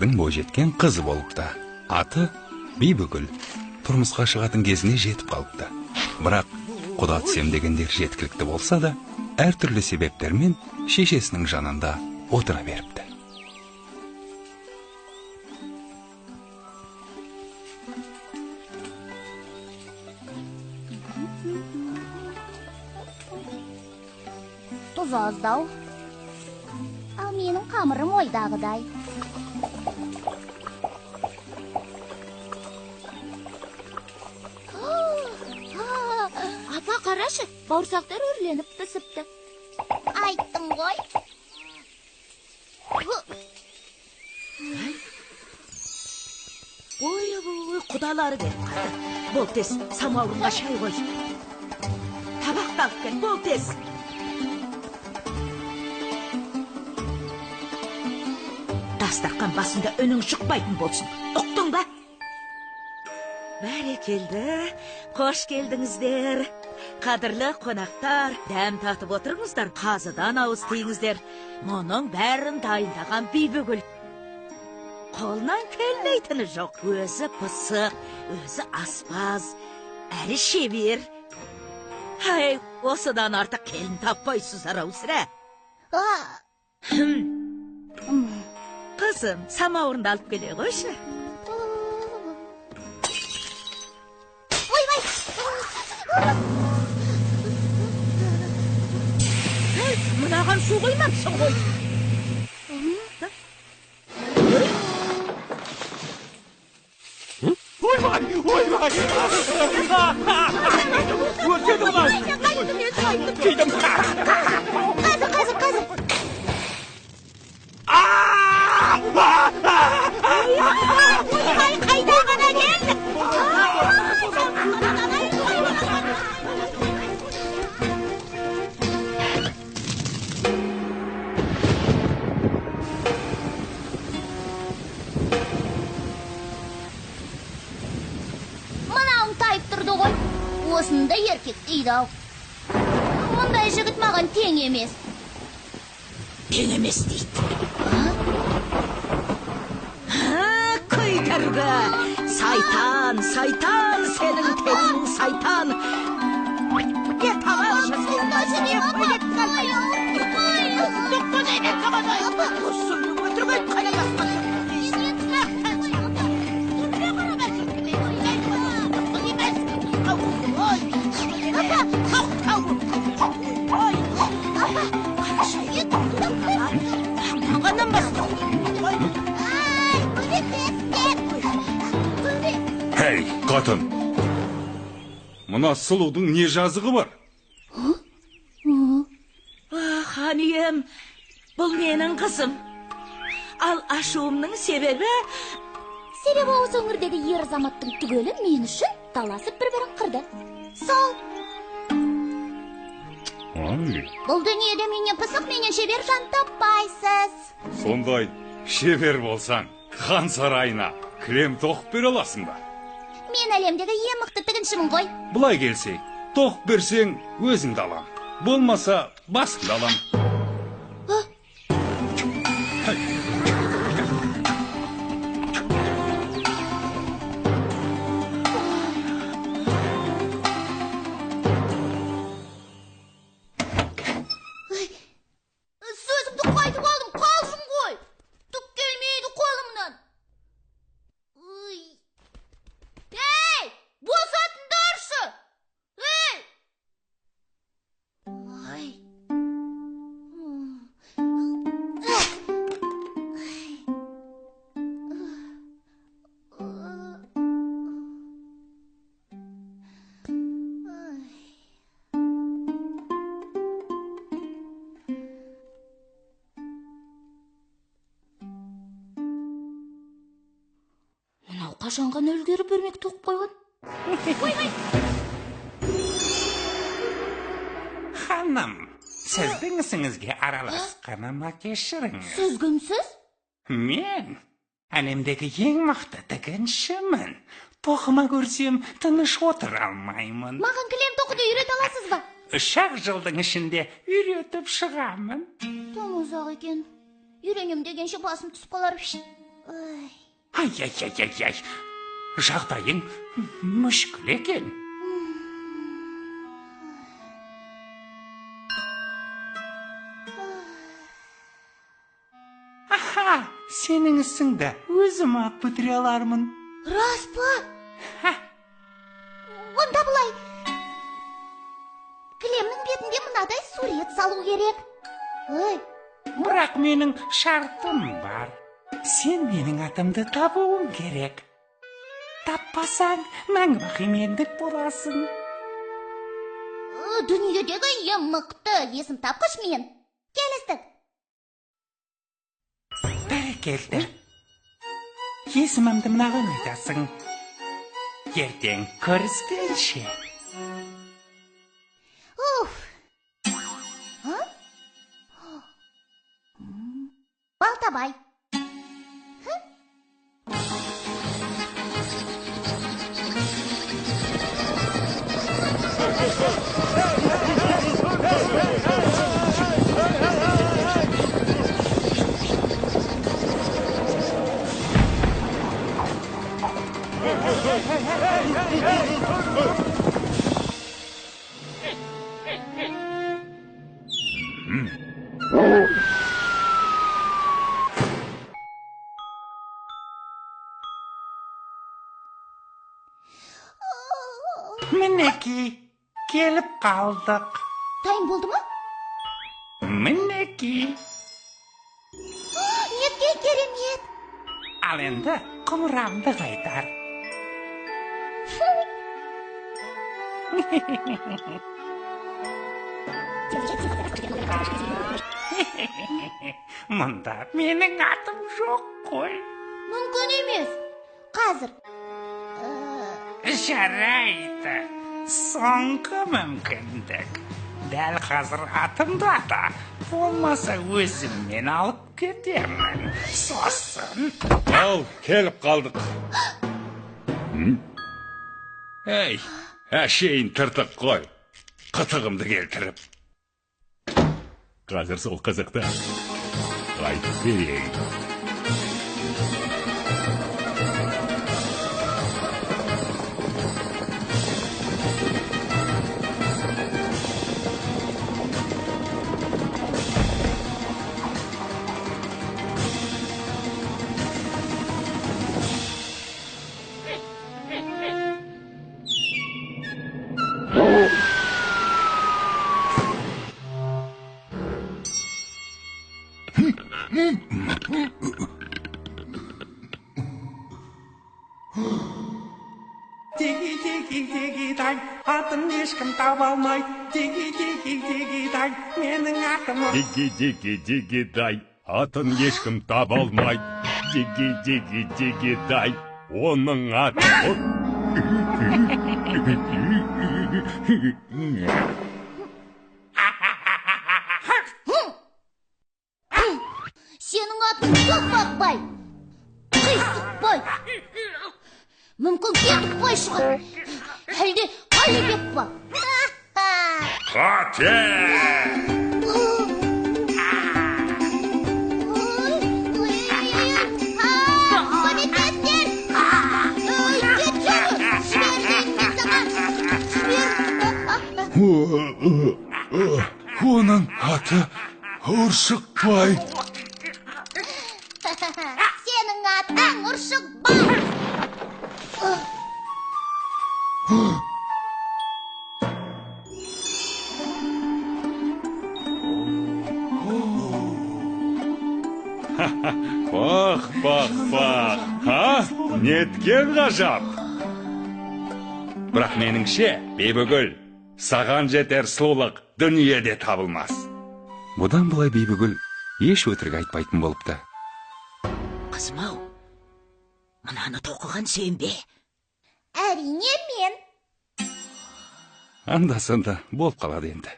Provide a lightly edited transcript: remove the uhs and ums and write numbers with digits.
патырдың бойжеткен қызы болыпты. Аты Бибігүл. Тұрмысқа шығатын кезіне жетіп қалыпты. Бірақ құда түсем дегендер жеткілікті болса да, әртүрлі себептермен шешесінің жанында отыра беріпті. Тұз аздау. Ал менің қамырым ойдағыдай. Апа қарашы, бауырсақтар өрленіп түсіпті. Айттым ғой. Ой, құдалары келіп қалды. Бол тез, самауырынға шай қой. Табақты алып кел, бол тез. Дастархан басында үнің шықпайтын болсын. Ұқтың ба? Бәрекелді, қош келдіңіздер. Қадірлі қонақтар, дәм татып отырыңыздар, қазыдан ауыз тиіңіздер. Мұның бәрін дайындаған Бибігүл. Қолынан келмейтіні жоқ. Өзі пысық, өзі аспаз, әрі шебер. Ай, осыдан артық келін таппайсыздар ау сірә. Қызым, самауырынды алып келе қойшы. Мынаған су қоймапсың ғой. Ойбай! Өртеді бұлай! Кейдім! Қазір. Қайда ғана келді? Мынауың тайып тұрды ғой. Осында еркек дейді ау. Мұндай жігіт маған тең емес. Тең емес дейді. Көйтіргі, сайтан, сенің теңің сайтан. Ет алашы, сен өзіне көйлеп қалайын. Тұқпы деймін қағадай. Осыны өтірген қайламасқан. Әй, қатын! Мұна сұлудың не жазығы бар? Ханием, бұл менің қызым. Ал ашуымның себебі... Себебі осы өңірдегі ер азаматтың түгелі мен үшін таласып бір-бірін қырды. Сол. Бұл дүниеде менен пысық, менен шебер жан таппайсыз. Сондай шебер болсаң, хан сарайына крем тоқып бере аласың ба? Мен әлемдегі ең мықты тігіншімін ғой. Бұлай келсе, тоқып берсең өзіңді алам. Болмаса басыңды алам. Сөзімді қайтып алдым, қалжың ғой. Түк келмейді қолымнан. Ей, босатыңдаршы. Ей! Мынау қашанға нөлгері бермек тоқып қойған? Ханым, сіздің ісіңізге араласқаныма кешіріңіз. Сіз кімсіз? Мен әлемдегі ең мықты тігіншімін. Тоқыма көрсем, тыныш отыра алмаймын. Маған кілем тоқуды үйрете аласыз ба? 3 жылдың ішінде үйретіп шығамын. Тым ұзақ екен. Үйренем дегенше басым түсіп қалар. Ай, жағдайың мүшкіл екен. Аха, сенің ісіңді өзім ақ бітіре алармын. Рас па? Онда былай. Кілемнің бетінде мынадай сурет салу керек. Ой, Бірақ менің шартым бар. Сен менің атымды табуың керек. Таппасаң, мәңгі бақи мендік боласың. дүниедегі ең мықты есім тапқыш мен. Келістік. Бәрекелді. Есімімді мынаған айтасың. Ертең көріскенше. Уф. Балтабай. Мінеки, келіп қалдық. Дайын болды ма? Мінеки. Нетке керемет. Ал енді құмырамды қайтар. Мұнда менің атым жоқ қой. Мүмкін емес. Қазір. Жарайды. Соңғы мүмкіндік. Дәл қазір атымды ата. Болмаса өзіммен алып кетемін. Сосын. Ал, келіп қалдық. Әй, әшейін тыртық қой. Қытығымды келтіріп. Қазір сол қызықты айтып берейін. Теги-теги-теги-тай, атын ешкім таба алмай. Теги-теги-теги-тай, менің атым. Диги-диги-диги-дай, атын ешкім таба алмайды. Диги-диги-диги-дай, оның аты. Сенің атын Көкбақбай. Қисықбай. Мүмкін Кетікбай шығар. Әлде Қалибек па? Қате! Оның аты Ұршықбай. Сенің атың Ұршықбай. Бақ, ха? Неткен ғажап. Бірақ меніңше, Бибігүл, саған жетер сұлулық дүниеде табылмас. Бұдан былай Бибігүл еш өтірік айтпайтын болыпты. Қызым-ау, мынаны тоқыған сен бе? Әрине мен. Анда-санда болып қалады енді.